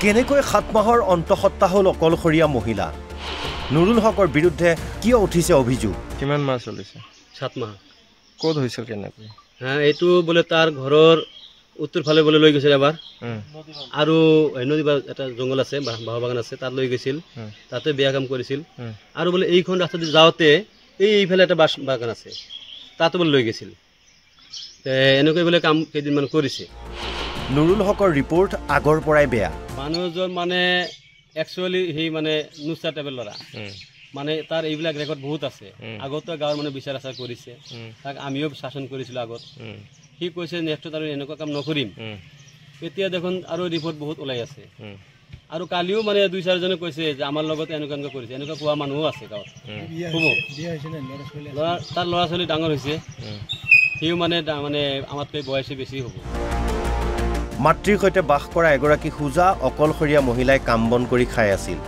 কেনেকৈ 7 মাহৰ অন্তঃসত্ত্বা হ'ল অকলশৰীয়া মহিলা নুৰুল হকৰ বিৰুদ্ধে কিয় উঠিছে অভিযোগ কিমান মাহ চলিছে 7 মাহ ক'ত হৈছিল কেনেকৈ হ্যাঁ এইটো বলে তার ঘৰৰ উত্তৰ ফালে বলে লৈ গৈছিল এবাৰ আৰু নদী এটা জংগল আছে বাহ বাগান আছে তাত লৈ গৈছিল তাতে বিয়া কাম কৰিছিল আৰু বলে এইখন ৰাস্তা দি যাওঁতে এইফালে এটা বাগান আছে তাতে বলে লৈ গৈছিল এনেকৈ বলে কাম কেইদিনমান কৰিছে নুৰুল হকৰ ৰিপৰ্ট আগৰ পৰাই বেয়া মানুহজন মানে একচুয়ালি হি মানে নুসা টেবল লৰা মানে তাৰ এইবিলাক ৰেকৰ্ড বহুত আছে আগতে গাঁৱৰ মানে বিচাৰ আচাৰ কৰিছে তাক আমিও শাসন কৰিছিল আগত সি কৈছে নেক্সট আৰু এনেকুৱা কাম নকৰিম এতিয়া দেখোন আৰু ৰিপৰ্ট বহুত ওলাই আছে আৰু কালিও মানে 2-4 জনে কৈছে যে আমাৰ লগত এনেকুৱা কৰিছে এনেকুৱা কোৱা মানুহও আছে গাঁৱত তাৰ ল'ৰা ছোৱালী ডাঙৰ হৈছে সিও মানে আমাতকৈ বয়সে বেছি হ'ব মাতৃৰ সৈতে বাস কৰা এগৰাকী খুজা অকলশৰীয়া মহিলাই কাম বন কৰি খাই আছিল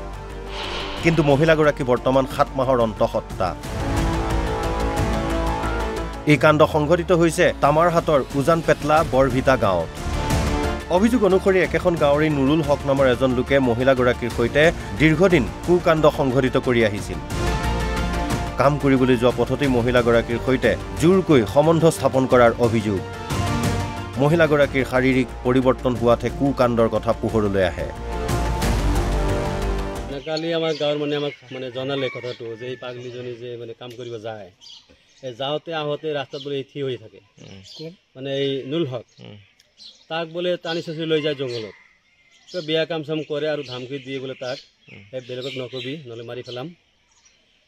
কিন্তু মহিলাগৰাকী বৰ্তমান 7 মাহৰ অন্তঃসত্ত্বা এই কাণ্ড সংঘটিত হৈছে তামাৰহাটৰ উজান পেটলা বৰভিটা গাঁৱত অভিযোগ অনুসৰি একেখন গাঁৱৰে নুৰুল হক নামৰ এজন লোকে মহিলাগৰাকীৰ সৈতে দীৰ্ঘদিন কুকাণ্ড সংঘটিত কৰি আহিছিল কাম কৰিবলৈ যোৱা পথতে মহিলাগৰাকীৰ সৈতে জোৰকৈ সম্বন্ধ স্থাপন কৰাৰ অভিযোগ মহিলাগৰাকীৰ শাৰীৰিক পৰিৱৰ্তন হোৱাতে কুকাণ্ডৰ কথা পোহৰলৈ আহে কালি আমাৰ গাঁৱৰ আমাক জনালে কথাটো যে এই পাগলীজনী যে কাম কৰিব যায় যাওঁতে আহোঁতে ৰাস্তাত বলে থিয় হৈ থাকে মানে এই নুৰুল হক তাক বলে টানি চচি লৈ যায় জংঘলত তো বিয়া কাম চাম কৰে আৰু ধামকি দিয়ে বলে তাক বেলেগক নকবি নহ'লে মাৰি পেলাম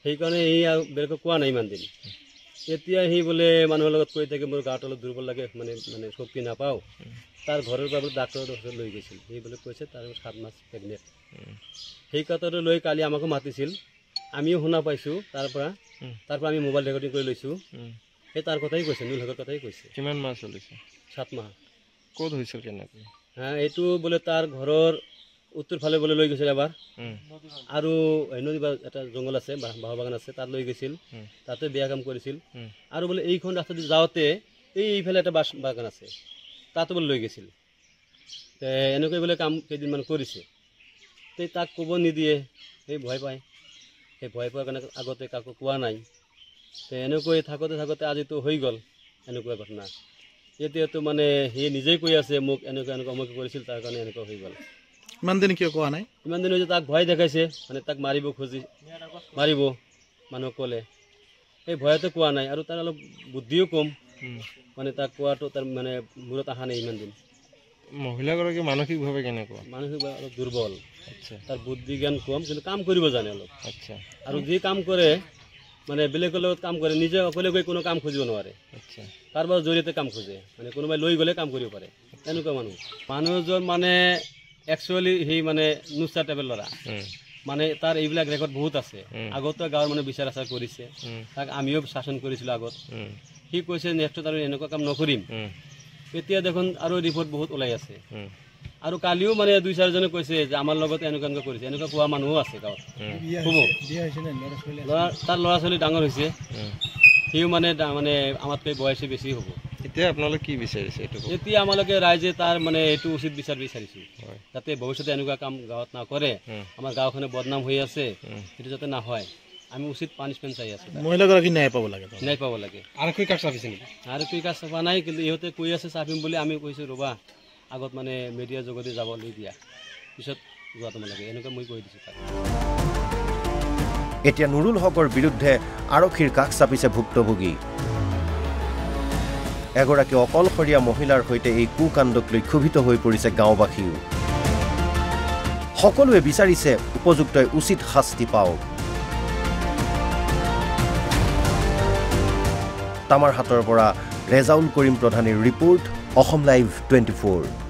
সেইকাৰণে সি আৰু বেলেগক কোৱা নাই ইমান দিন এতিয়া সি বলে মানুহৰ লগত কৈ থাকে মোৰ গাটো অলপ দুৰ্বল লাগে মানে শক্তি নাপাওঁ তাৰ ঘৰৰ পৰা ডাক্তৰৰ ওচৰত লৈ গৈছিল সি বলে কৈছে তাৰ 7 মাহ প্ৰেগনেণ্ট সেই কথাটো লৈ কালি আমাকো মাতিছিল আমিও শুনা পাইছোঁ তাৰ পৰা আমি মোবাইল ৰেকৰ্ডিং কৰি লৈছোঁ সেই তাৰ কথাই কৈছে নুৰুল হকৰ কথাই কৈছে কিমান মাহ চলিছে 7 মাহ ক'ত হৈছিল কেনেকৈ হ্যাঁ এইটো বলে তাৰ ঘৰৰ উত্তৰ ফালে বলে লৈ গৈছিল এবাৰ আৰু নদী এটা জংগল আছে বাহ বাগান আছে তাত লৈ গৈছিল তাতে বিয়া কাম কৰিছিল আৰু বলে এইখন ৰাস্তা দি যাওঁতে এইফালে এটা বাগান আছে তাতে বলে লৈ গৈছিল এনেকৈ বলে কাম কেইদিনমান কৰিছে তাক ক'ব নিদিয়ে সেই ভয় পায় সেই ভয় পোৱাৰ কাৰণে আগতে কাকো কোৱা নাই এনেকৈ থাকোঁতে আজিতো হৈ গ'ল এনেকুৱা ঘটনা এতিয়াতো মানে সি নিজেই কৈ আছে মোক এনেকুৱা অমুক কৰিছিল তাৰ কাৰণে এনেকুৱা হৈ গ'ল ইমান দিন কিয় কোৱা নাই ইমান দিন হৈছে তাক ভয় দেখাইছে তাক মাৰিব মাৰিব মানুহক ক'লে সেই ভয়তে কোৱা নাই আৰু তাৰ অলপ বুদ্ধিও কম তাক কোৱাটো তাৰ মূৰত অহা নাই ইমান দিন মহিলাগৰাকী মানসিকভাৱে কেনেকুৱা মানসিকভাৱে অলপ দুৰ্বল আচ্ছা তাৰ বুদ্ধি জ্ঞান কম কিন্তু কাম কৰিব জানে অলপ আচ্ছা আৰু যি কাম কৰে বেলেগৰ লগত কাম কৰে নিজে অকলে গৈ কোনো কাম খুজিব নোৱাৰে আচ্ছা কাৰোবাৰ জৰিয়তে কাম খোজে কোনোবাই লৈ গ'লে কাম কৰিব পাৰে এনেকুৱা মানুহজন একচুয়ালি হি নুসা টেবল লৰা তাৰ এইবিলাক ৰেকৰ্ড বহুত আছে আগতে গাঁৱৰ বিচাৰ আচাৰ কৰিছে তাক আমিও শাসন কৰিছিল আগত সি কৈছে নেক্সট আৰু এনেকুৱা কাম নকৰিম এতিয়া দেখোন আৰু ৰিপৰ্ট বহুত ওলাই আছে আৰু কালিও 2-4 জনে কৈছে যে আমাৰ লগত এনেকুৱা কৰিছে এনেকুৱা কোৱা মানুহও আছে গাঁৱত তাৰ ল'ৰা ছোৱালী ডাঙৰ হৈছে সিও আমাতকৈ বয়সে বেছি হ'ব এতিয়া আপোনালোকে কি বিচাৰিছে এতিয়া আমালোকে ৰাইজে তাৰ এইটো উচিত বিচাৰ বিচাৰিছোঁ যাতে ভৱিষ্যতে এনেকুৱা কাম গাঁৱত নকৰে আমাৰ গাঁওখনে বদনাম হৈ আছে সেইটো যাতে নহয় আমি উচিত পানিশমেণ্ট চাই আছোঁ মহিলাগৰাকী ন্যায় পাব লাগে আৰু কি কাজ চাপিছে নেকি আৰু কি কাজ চাপা নাই কিন্তু ইহঁতে কৈ আছে চাপিম বুলি আমি কৈছোঁ ৰ'বা আগত মিডিয়াৰ যোগেদি যাবলৈ দিয়া পিছত যোৱা তোমালোকে এনেকুৱা মই কৈ দিছোঁ তাক এতিয়া নুৰুল হকৰ বিৰুদ্ধে আৰক্ষীৰ কাষ চাপিছে ভুক্তভোগী এগৰাকী অকলশৰীয়া মহিলাৰ সৈতে এই কুকাণ্ডক লৈ ক্ষোভিত হৈ পৰিছে গাঁওবাসীও সকলোৱে বিচাৰিছে উপযুক্তই উচিত শাস্তি পাওক তামাৰহাটৰ পৰা ৰেজাউল কৰিম প্ৰধানীৰ ৰিপৰ্ট অসম লাইভ 24